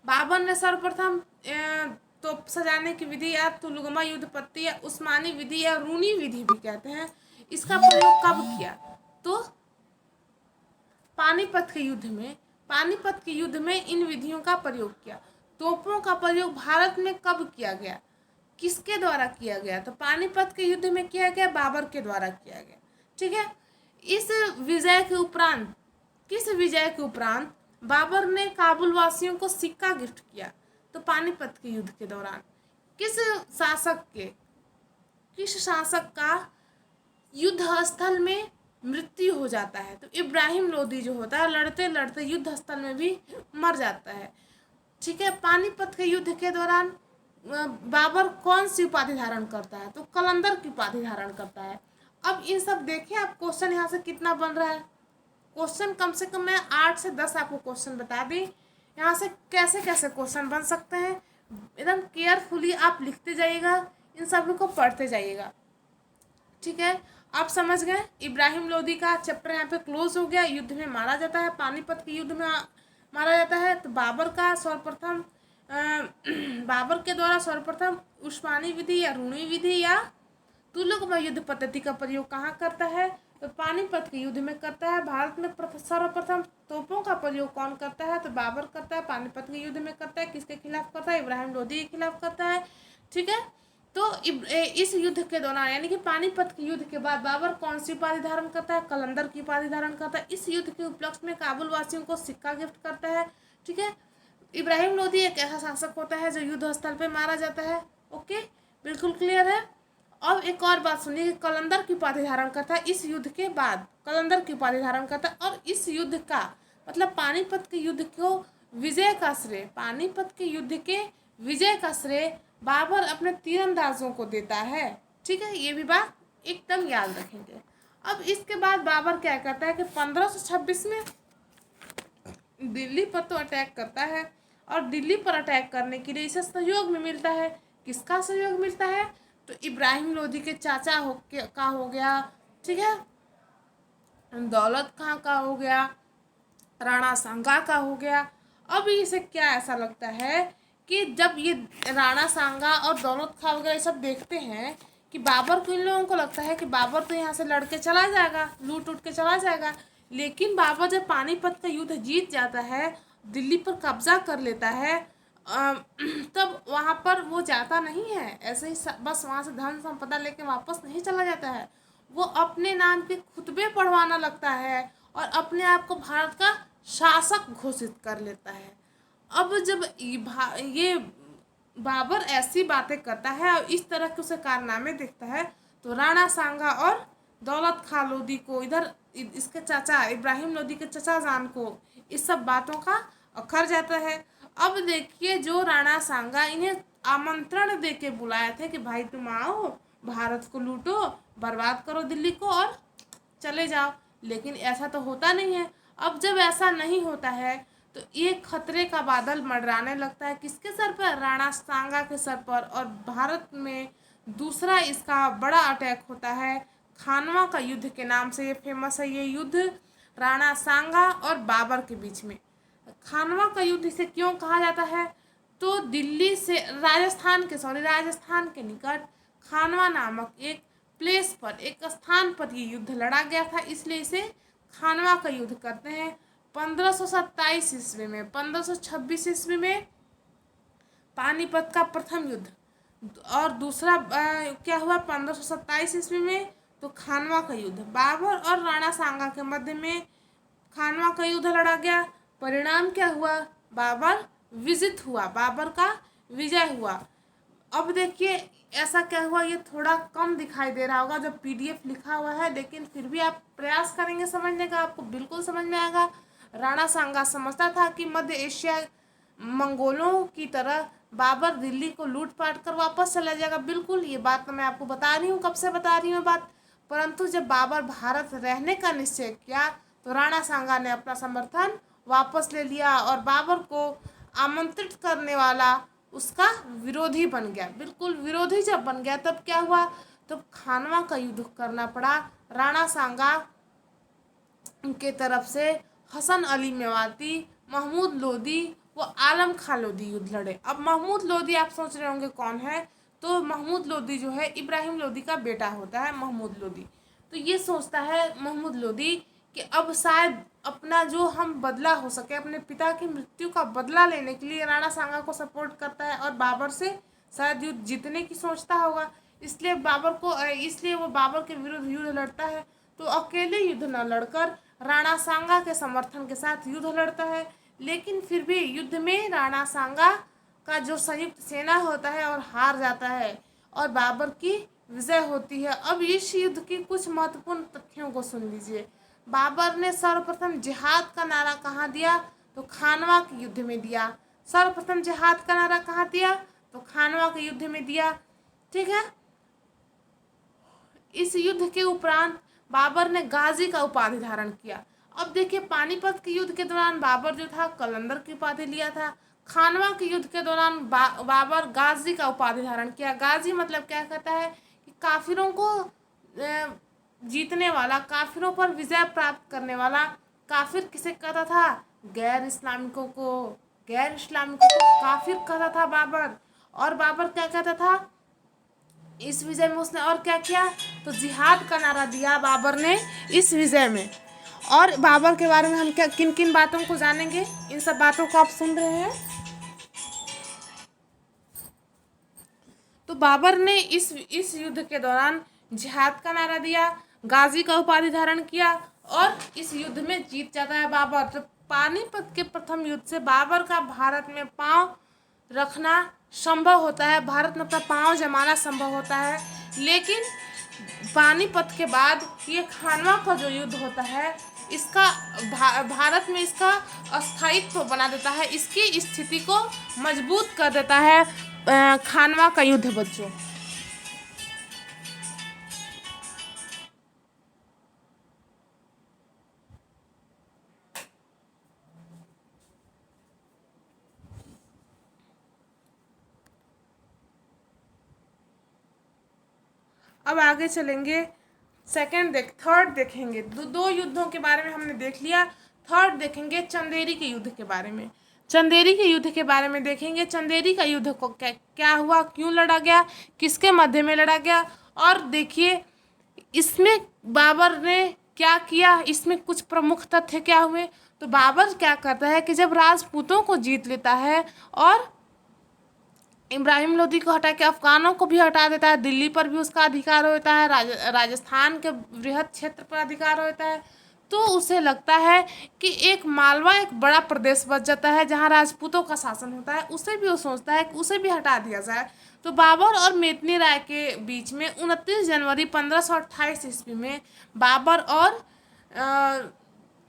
बाबर ने सर्वप्रथम तोप सजाने की विधि या तुलगमा युद्ध पद्धति या उस्मानी विधि या रूनी विधि भी कहते हैं, इसका प्रयोग कब किया? तो पानीपत के युद्ध में इन विधियों का प्रयोग किया। तोपों का प्रयोग भारत में कब किया गया? किसके द्वारा किया गया? तो पानीपत के युद्ध में किया गया, बाबर के द्वारा किया गया, ठीक है। इस विजय के उपरांत, किस विजय के उपरांत बाबर ने काबुल वासियों को सिक्का गिफ्ट किया? तो पानीपत के युद्ध के दौरान। किस शासक का युद्ध स्थल में मृत्यु हो जाता है? तो इब्राहिम लोदी जो होता है लड़ते लड़ते युद्ध स्थल में भी मर जाता है, ठीक है। पानीपत के युद्ध के दौरान बाबर कौन सी उपाधि धारण करता है? तो कलंदर की उपाधि धारण करता है। अब इन सब देखिए आप क्वेश्चन यहाँ से कितना बन रहा है। क्वेश्चन कम से कम मैं 8 से 10 आपको क्वेश्चन बता दी। यहाँ से कैसे कैसे क्वेश्चन बन सकते हैं एकदम केयरफुली आप लिखते जाइएगा, इन सभी को पढ़ते जाइएगा, ठीक है। आप समझ गए। इब्राहिम लोदी का चैप्टर यहाँ पे क्लोज हो गया। युद्ध में मारा जाता है, पानीपत के युद्ध में मारा जाता है। तो बाबर के द्वारा सर्वप्रथम उस्मानी विधि या रूनी विधि या तुलुगमा युद्ध पद्धति का प्रयोग कहाँ करता है? तो पानीपत के युद्ध में करता है। भारत में सर्वप्रथम तोपों का प्रयोग कौन करता है? तो बाबर करता है। पानीपत के युद्ध में करता है। किसके खिलाफ करता है? इब्राहिम लोदी के खिलाफ करता है, ठीक है। तो इस युद्ध के दौरान यानी कि पानीपत के युद्ध के बाद बाबर कौन सी उपाधि धारण करता है? कलंदर की उपाधि धारण करता है। इस युद्ध के उपलक्ष्य में काबुल वासियों को सिक्का गिफ्ट करता है, ठीक है। इब्राहिम लोदी एक ऐसा शासक होता है जो युद्ध स्थल पे मारा जाता है। ओके, बिल्कुल क्लियर है। अब एक और बात सुनिए, कलंदर की उपाधि धारण करता है। इस युद्ध के बाद कलंदर की उपाधि धारण करता है। और इस युद्ध का मतलब पानीपत के युद्ध को विजय का श्रेय, पानीपत के युद्ध के विजय का श्रेय बाबर अपने तीरंदाजों को देता है। ठीक है, ये भी बात एकदम याद रखेंगे। अब इसके बाद बाबर क्या करता है कि 1526 में दिल्ली पर तो अटैक करता है, और दिल्ली पर अटैक करने के लिए इसे सहयोग में मिलता है। किसका सहयोग मिलता है? तो इब्राहिम लोदी के चाचा का हो गया, ठीक है, दौलत खां का हो गया, राणा सांगा का हो गया। अब इसे क्या ऐसा लगता है कि जब ये राणा सांगा और दौलत खां वगैरह ये सब देखते हैं कि बाबर को, इन लोगों को लगता है कि बाबर तो यहाँ से लड़के चला जाएगा, लूट उठ के चला जाएगा। लेकिन बाबर जब पानीपत का युद्ध जीत जाता है, दिल्ली पर कब्जा कर लेता है, तब वहाँ पर वो जाता नहीं है ऐसे ही बस वहाँ से धन संपदा लेके वापस नहीं चला जाता है। वो अपने नाम के खुतबे पढ़वाना लगता है और अपने आप को भारत का शासक घोषित कर लेता है। अब जब ये बाबर ऐसी बातें करता है और इस तरह के उसे कारनामे देखता है, तो राणा सांगा और दौलत खां लोदी को, इधर इसके चाचा इब्राहिम लोदी के चचा जान को इस सब बातों का अखर जाता है। अब देखिए, जो राणा सांगा इन्हें आमंत्रण दे के बुलाए थे कि भाई तुम आओ, भारत को लूटो, बर्बाद करो दिल्ली को और चले जाओ, लेकिन ऐसा तो होता नहीं है। अब जब ऐसा नहीं होता है तो ये खतरे का बादल मंडराने लगता है। किसके सर पर? राणा सांगा के सर पर। और भारत में दूसरा इसका बड़ा अटैक होता है, खानवा का युद्ध के नाम से ये फेमस है। ये युद्ध राणा सांगा और बाबर के बीच में। खानवा का युद्ध इसे क्यों कहा जाता है? तो दिल्ली से राजस्थान के निकट खानवा नामक एक प्लेस पर, एक स्थान पर ये युद्ध लड़ा गया था, इसलिए इसे खानवा का युद्ध कहते हैं। 1527 ईस्वी में, 1526 ईस्वी में पानीपत का प्रथम युद्ध, और दूसरा क्या हुआ 1527 ईस्वी में? तो खानवा का युद्ध, बाबर और राणा सांगा के मध्य में खानवा का युद्ध लड़ा गया। परिणाम क्या हुआ? बाबर विजित हुआ, बाबर का विजय हुआ। अब देखिए ऐसा क्या हुआ, ये थोड़ा कम दिखाई दे रहा होगा जब पीडीएफ लिखा हुआ है, लेकिन फिर भी आप प्रयास करेंगे समझने का, आपको बिल्कुल समझ में आएगा। राणा सांगा समझता था कि मध्य एशिया मंगोलों की तरह बाबर दिल्ली को लूट पाट कर वापस चला जाएगा। बिल्कुल, ये बात तो मैं आपको बता रही हूँ, कब से बता रही हूँ बात। परंतु जब बाबर भारत रहने का निश्चय किया तो राणा सांगा ने अपना समर्थन वापस ले लिया और बाबर को आमंत्रित करने वाला उसका विरोधी बन गया। बिल्कुल विरोधी जब बन गया तब क्या हुआ? तब खानवा का युद्ध करना पड़ा। राणा सांगा के तरफ से हसन अली मेवाती, महमूद लोदी व आलम खां लोदी युद्ध लड़े। अब महमूद लोदी आप सोच रहे होंगे कौन है? तो महमूद लोदी जो है इब्राहिम लोदी का बेटा होता है महमूद लोदी। तो ये सोचता है महमूद लोदी कि अब शायद अपना जो हम बदला हो सके, अपने पिता की मृत्यु का बदला लेने के लिए राणा सांगा को सपोर्ट करता है और बाबर से शायद युद्ध जीतने की सोचता होगा। इसलिए वो बाबर के विरुद्ध युद्ध लड़ता है। तो अकेले युद्ध न लड़कर राणा सांगा के समर्थन के साथ युद्ध लड़ता है। लेकिन फिर भी युद्ध में राणा सांगा का जो संयुक्त सेना होता है और हार जाता है और बाबर की विजय होती है। अब इस युद्ध की कुछ महत्वपूर्ण तथ्यों को सुन लीजिए। बाबर ने सर्वप्रथम जिहाद का नारा कहाँ दिया? तो खानवा के युद्ध में दिया। सर्वप्रथम जिहाद का नारा कहाँ दिया? तो खानवा के युद्ध में दिया। ठीक है। इस युद्ध के उपरांत बाबर ने गाजी का उपाधि धारण किया। अब देखिए, पानीपत के युद्ध के दौरान बाबर जो था कलंदर की उपाधि लिया था। खानवा के युद्ध के दौरान बाबर गाजी का उपाधि धारण किया। गाजी मतलब क्या कहता है कि काफिरों को जीतने वाला, काफिरों पर विजय प्राप्त करने वाला। काफिर किसे कहता था? गैर इस्लामिकों को काफिर कहता था बाबर। और बाबर क्या कहता था इस विजय में? उसने और क्या किया? तो जिहाद का नारा दिया बाबर ने इस विजय में। और बाबर के बारे में हम क्या किन किन बातों को जानेंगे, इन सब बातों को आप सुन रहे हैं। तो बाबर ने इस युद्ध के दौरान जिहाद का नारा दिया, गाजी का उपाधि धारण किया और इस युद्ध में जीत जाता है बाबर। तो पानीपत के प्रथम युद्ध से बाबर का भारत में पांव रखना संभव होता है, भारत में अपना पांव जमाना संभव होता है। लेकिन पानीपत के बाद ये खानवा का जो युद्ध होता है, इसका भारत में इसका अस्थायित्व बना देता है, इसकी स्थिति को मजबूत कर देता है। खानवा का युद्ध बच्चों। अब आगे चलेंगे, थर्ड देखेंगे। दो युद्धों के बारे में हमने देख लिया। थर्ड देखेंगे चंदेरी के युद्ध के बारे में। चंदेरी के युद्ध के बारे में देखेंगे, चंदेरी का युद्ध को क्या हुआ, क्यों लड़ा गया, किसके मध्य में लड़ा गया। और देखिए इसमें बाबर ने क्या किया, इसमें कुछ प्रमुख तथ्य क्या हुए। तो बाबर क्या करता है कि जब राजपूतों को जीत लेता है और इब्राहिम लोदी को हटा के अफगानों को भी हटा देता है, दिल्ली पर भी उसका अधिकार होता है, राजस्थान के बृहद क्षेत्र पर अधिकार होता है, तो उसे लगता है कि एक मालवा एक बड़ा प्रदेश बच जाता है जहाँ राजपूतों का शासन होता है, उसे भी वो सोचता है कि उसे भी हटा दिया जाए। तो बाबर और मेदिनी राय के बीच में 29 जनवरी 1528 ईस्वी में बाबर और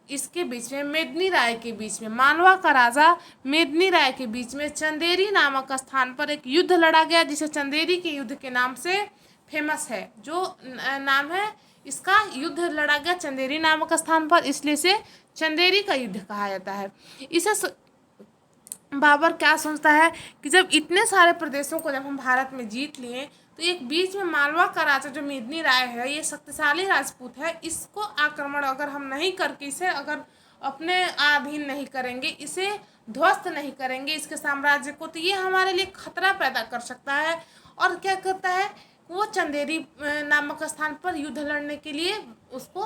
इसके बीच में मेदिनी राय के बीच में, मालवा का राजा मेदिनी राय के बीच में चंदेरी नामक स्थान पर एक युद्ध लड़ा गया, जिसे चंदेरी के युद्ध के नाम से फेमस है। जो नाम है इसका, युद्ध लड़ा गया चंदेरी नामक स्थान पर, इसलिए इसे चंदेरी का युद्ध कहा जाता है। इसे बाबर क्या सोचता है कि जब इतने सारे प्रदेशों को जब हम भारत में जीत लिए, तो एक बीच में मालवा का राजा जो मेदिनी राय है, ये शक्तिशाली राजपूत है, इसको आक्रमण अगर हम नहीं करके, इसे अगर अपने अधीन नहीं करेंगे, इसे ध्वस्त नहीं करेंगे इसके साम्राज्य को, तो ये हमारे लिए खतरा पैदा कर सकता है। और क्या करता है, वो चंदेरी नामक स्थान पर युद्ध लड़ने के लिए उसको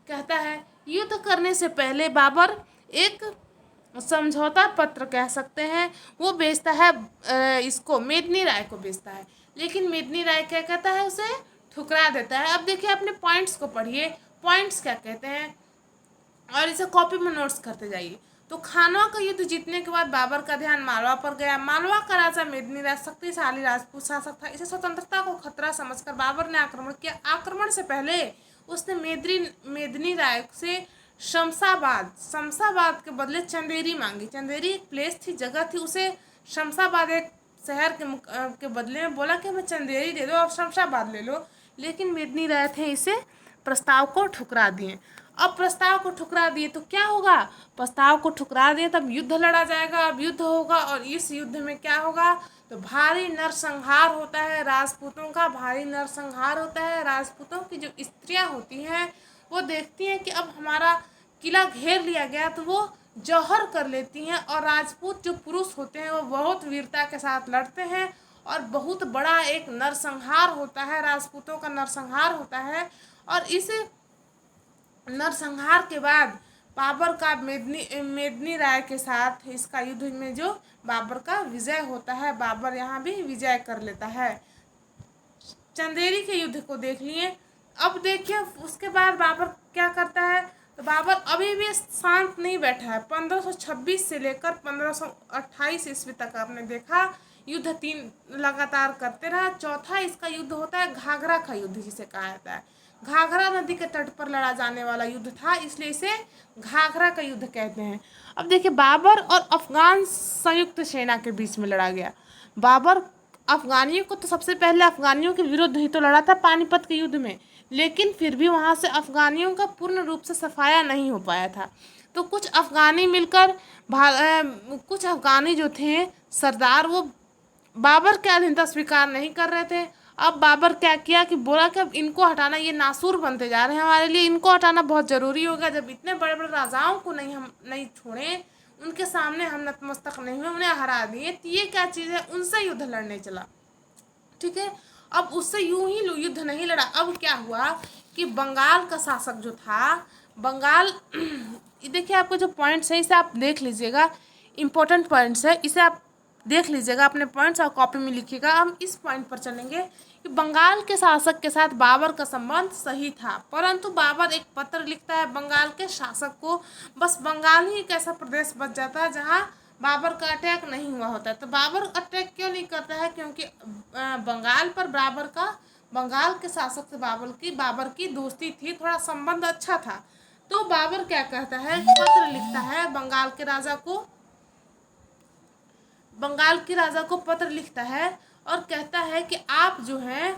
कहता है। युद्ध करने से पहले बाबर एक समझौता पत्र कह सकते हैं वो बेचता है, इसको मेदिनी राय को बेचता है, लेकिन मेदिनी राय क्या कहता है, उसे ठुकरा देता है। अब देखिए अपने पॉइंट्स को पढ़िए, पॉइंट्स क्या कहते हैं और इसे कॉपी में नोट्स करते जाइए। तो खानवा का युद्ध जीतने के बाद बाबर का ध्यान मालवा पर गया। मालवा का राजा मेदिनी राय शक्तिशाली राजपूत शासक था, इसे स्वतंत्रता को खतरा समझकर बाबर ने आक्रमण किया। आक्रमण से पहले उसने मेदिनी राय से शमशाबाद के बदले चंदेरी मांगी। चंदेरी एक प्लेस थी, जगह थी, उसे शमशाबाद एक शहर के बदले में बोला कि हमें चंदेरी दे दो, और शमशाबाद ले लो, लेकिन मेदिनी राय थे इसे प्रस्ताव को ठुकरा दिए। अब प्रस्ताव को ठुकरा दिए तो क्या होगा, प्रस्ताव को ठुकरा दिए तब युद्ध लड़ा जाएगा, अब युद्ध होगा, और इस युद्ध में क्या होगा, तो भारी नरसंहार होता है, राजपूतों का भारी नरसंहार होता है। राजपूतों की जो स्त्रियां होती हैं वो देखती हैं कि अब हमारा किला घेर लिया गया, तो वो जौहर कर लेती हैं, और राजपूत जो पुरुष होते हैं वो बहुत वीरता के साथ लड़ते हैं, और बहुत बड़ा एक नरसंहार होता है, राजपूतों का नरसंहार होता है। और इस नरसंहार के बाद बाबर का मेदिनी राय के साथ इसका युद्ध में जो बाबर का विजय होता है, बाबर यहाँ भी विजय कर लेता है। चंदेरी के युद्ध को देख लिए। अब देखिए उसके बाद बाबर क्या करता है, तो बाबर अभी भी शांत नहीं बैठा है। 1526 से लेकर 1528 ईस्वी तक आपने देखा युद्ध 3 लगातार करते रहा। चौथा इसका युद्ध होता है घाघरा का युद्ध, जिसे कहा जाता है। घाघरा नदी के तट पर लड़ा जाने वाला युद्ध था, इसलिए इसे घाघरा का युद्ध कहते हैं। अब देखिए बाबर और अफगान संयुक्त सेना के बीच में लड़ा गया। बाबर अफगानियों को तो सबसे पहले अफगानियों के विरुद्ध ही तो लड़ा था पानीपत के युद्ध में, लेकिन फिर भी वहाँ से अफगानियों का पूर्ण रूप से सफाया नहीं हो पाया था। तो कुछ अफगानी मिलकर कुछ अफगानी जो थे सरदार, वो बाबर के अधीनता स्वीकार नहीं कर रहे थे। अब बाबर क्या किया कि बोला कि अब इनको हटाना, ये नासूर बनते जा रहे हैं हमारे लिए, इनको हटाना बहुत ज़रूरी होगा। जब इतने बड़े बड़े राजाओं को हम नहीं छोड़े, उनके सामने हम नतमस्तक नहीं हुए, उन्हें हरा दिए, तो ये क्या चीज़ है, उनसे युद्ध लड़ने चला। ठीक है, अब उससे यूं ही युद्ध नहीं लड़ा। अब क्या हुआ कि बंगाल का शासक जो था, बंगाल देखिए आपको जो पॉइंट्स है इसे आप देख लीजिएगा, इम्पोर्टेंट पॉइंट्स है, इसे आप देख लीजिएगा अपने पॉइंट्स और कॉपी में लिखिएगा। हम इस पॉइंट पर चलेंगे कि बंगाल के शासक के साथ बाबर का संबंध सही था, परंतु बाबर एक पत्र लिखता है बंगाल के शासक को। बस बंगाल ही एक ऐसा प्रदेश बच जाता है जहाँ बाबर का अटैक नहीं हुआ होता है। तो बाबर अटैक क्यों नहीं करता है, क्योंकि बंगाल पर बंगाल के शासक से बाबर की दोस्ती थी, थोड़ा संबंध अच्छा था। तो बाबर क्या कहता है, पत्र लिखता है बंगाल के राजा को। बंगाल के राजा को पत्र लिखता है और कहता है कि आप जो हैं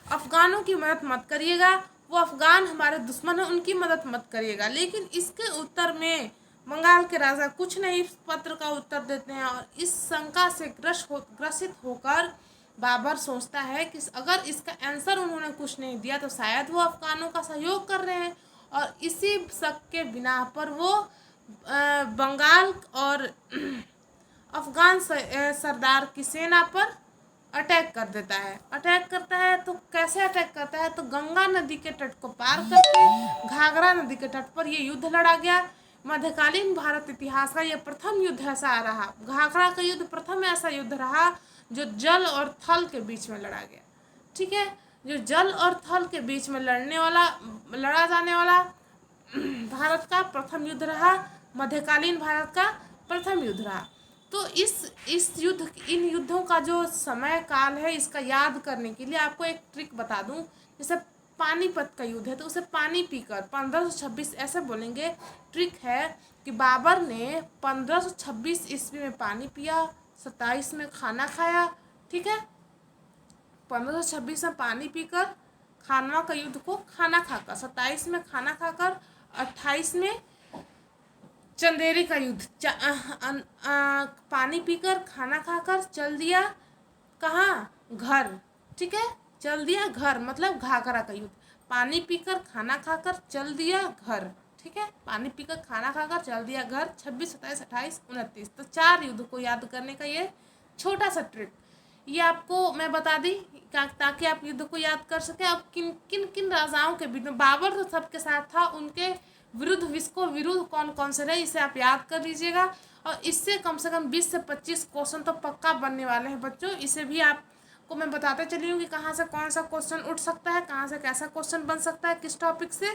अफ़गानों की मदद मत करिएगा, वो अफ़गान हमारे दुश्मन हैं, उनकी मदद मत करिएगा। लेकिन इसके उत्तर में बंगाल के राजा कुछ नहीं इस पत्र का उत्तर देते हैं और इस शंका से ग्रसित होकर बाबर सोचता है कि अगर इसका आंसर उन्होंने कुछ नहीं दिया तो शायद वो अफ़गानों का सहयोग कर रहे हैं, और इसी शक के बिना पर वो बंगाल और अफ़गान सरदार की सेना पर अटैक कर देता है। अटैक करता है तो कैसे अटैक करता है, तो गंगा नदी के तट को पार करके घाघरा नदी के तट पर ये युद्ध लड़ा गया। मध्यकालीन भारत इतिहास का यह प्रथम युद्ध ऐसा रहा, घाघरा का युद्ध प्रथम ऐसा युद्ध रहा जो जल और थल के बीच में लड़ा गया। ठीक है, जो जल और थल के बीच में लड़ा जाने वाला भारत का प्रथम युद्ध रहा, मध्यकालीन भारत का प्रथम युद्ध रहा। तो इस इन युद्धों का जो समय काल है, इसका याद करने के लिए आपको एक ट्रिक बता दूं। जैसे पानीपत का युद्ध है तो उसे पानी पीकर 1526 ऐसे बोलेंगे। ट्रिक है कि बाबर ने 1526 ईस्वी में पानी पिया, 27 में खाना खाया। ठीक है, 1526 में पानी पीकर खानवा का युद्ध को खाना खाकर, 27 में खाना खाकर, 28 में चंदेरी का युद्ध पानी पीकर खाना खाकर चल दिया कहाँ, घर। ठीक है, चल दिया घर मतलब घाघरा का युद्ध, पानी पीकर खाना खाकर चल दिया घर। ठीक है, पानी पीकर खाना खाकर चल दिया घर, 26, 27, 28, 29। तो 4 युद्ध को याद करने का ये छोटा सा ट्रिक ये आपको मैं बता दी ताकि आप युद्ध को याद कर सकें। अब किन किन किन राजाओं के बीच में, बाबर तो सबके साथ था, उनके विरुद्ध कौन कौन से रहे इसे आप याद कर लीजिएगा। और इससे कम से कम 20 से 25 क्वेश्चन तो पक्का बनने वाले हैं बच्चों। इसे भी आपको मैं बताते चली हूँ कि कहाँ से कौन सा क्वेश्चन उठ सकता है, कहाँ से कैसा क्वेश्चन बन सकता है, किस टॉपिक से।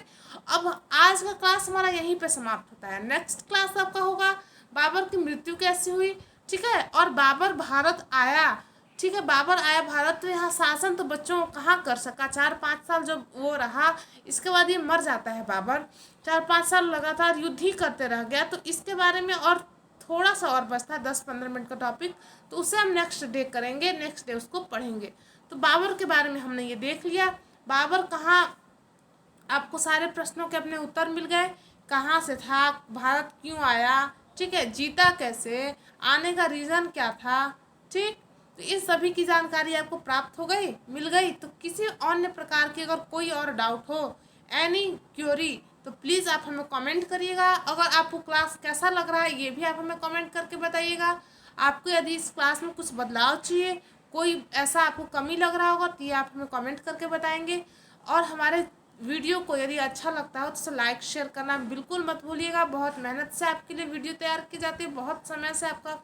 अब आज का क्लास हमारा यहीं पे समाप्त होता है। नेक्स्ट क्लास आपका होगा बाबर की मृत्यु कैसे हुई। ठीक है, और बाबर भारत आया। ठीक है, बाबर आया भारत तो यहाँ शासन तो बच्चों कहाँ कर सका, 4-5 साल जब वो रहा, इसके बाद ये मर जाता है बाबर। 4-5 साल लगातार युद्ध ही करते रह गया। तो इसके बारे में और थोड़ा सा और बचता है 10-15 मिनट का टॉपिक, तो उसे हम नेक्स्ट डे करेंगे, नेक्स्ट डे उसको पढ़ेंगे। तो बाबर के बारे में हमने ये देख लिया, बाबर कहाँ, आपको सारे प्रश्नों के अपने उत्तर मिल गए, कहाँ से था, भारत क्यों आया, ठीक है, जीता कैसे, आने का रीज़न क्या था। ठीक, तो इस सभी की जानकारी आपको प्राप्त हो गई, मिल गई। तो किसी अन्य प्रकार की अगर कोई और डाउट हो, एनी क्यूरी, तो प्लीज़ आप हमें कमेंट करिएगा। अगर आपको क्लास कैसा लग रहा है ये भी आप हमें कमेंट करके बताइएगा। आपको यदि इस क्लास में कुछ बदलाव चाहिए, कोई ऐसा आपको कमी लग रहा होगा तो ये आप हमें कमेंट करके बताएंगे। और हमारे वीडियो को यदि अच्छा लगता हो तो उसे लाइक शेयर करना बिल्कुल मत भूलिएगा। बहुत मेहनत से आपके लिए वीडियो तैयार की जाती है, बहुत समय से आपका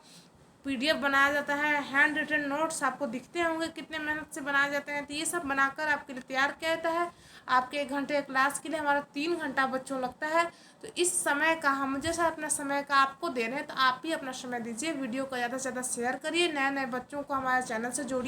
PDF बनाया जाता है, हैंड रिटन नोट्स आपको दिखते होंगे कितने मेहनत से बनाए जाते हैं। तो ये सब बनाकर आपके लिए तैयार किया जाता है। आपके 1 घंटे क्लास के लिए हमारा 3 घंटा बच्चों लगता है। तो इस समय का हम जैसा अपना समय का आपको दे रहे हैं, तो आप भी अपना समय दीजिए, वीडियो को ज़्यादा से ज़्यादा शेयर करिए, नए नए बच्चों को हमारे चैनल से जोड़िए।